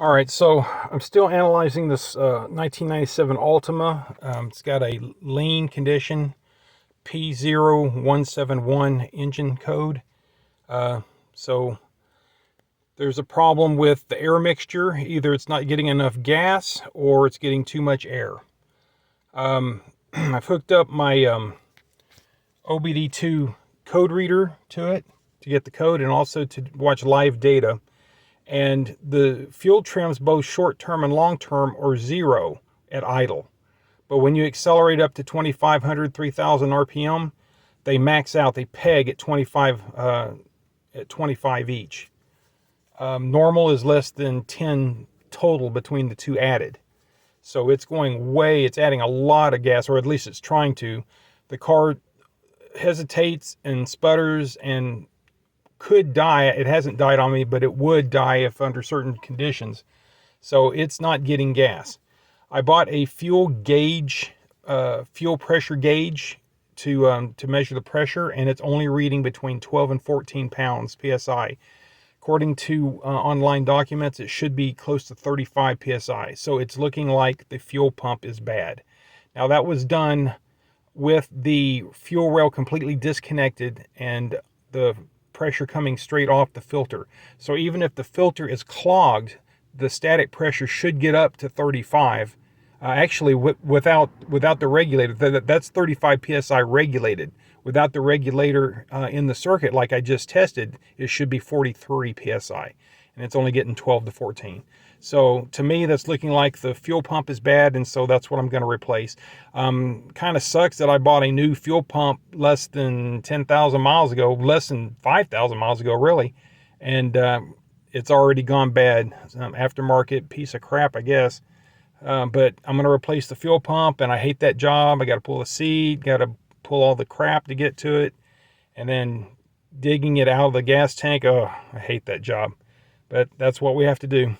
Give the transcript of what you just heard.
All right, so I'm still analyzing this 1997 Altima. It's got a lean condition, P0171 engine code. So there's a problem with the air mixture. Either it's not getting enough gas or it's getting too much air. I've hooked up my OBD2 code reader to it to get the code and also to watch live data. And the fuel trims, both short-term and long-term, are 0 at idle. But when you accelerate up to 2,500, 3,000 RPM, they max out. They peg at 25 each. Normal is less than 10 total between the two added. So it's going it's adding a lot of gas, or at least it's trying to. The car hesitates and sputters and could die. It hasn't died on me, but it would die if under certain conditions. So it's not getting gas. I bought a fuel gauge, fuel pressure gauge to measure the pressure, and it's only reading between 12 and 14 pounds psi. According to online documents, it should be close to 35 psi. So it's looking like the fuel pump is bad. Now that was done with the fuel rail completely disconnected and the pressure coming straight off the filter. So even if the filter is clogged, the static pressure should get up to 35. Actually, without the regulator, that's 35 psi regulated. Without the regulator in the circuit, like I just tested, it should be 43 psi, and it's only getting 12 to 14. So to me, that's looking like the fuel pump is bad, and so that's what I'm going to replace. Kind of sucks that I bought a new fuel pump less than 10,000 miles ago, less than 5,000 miles ago, really, and it's already gone bad. Aftermarket piece of crap, I guess. But I'm going to replace the fuel pump, and I hate that job. I got to pull the seat, got to pull all the crap to get to it, and then digging it out of the gas tank. Oh, I hate that job. But that's what we have to do.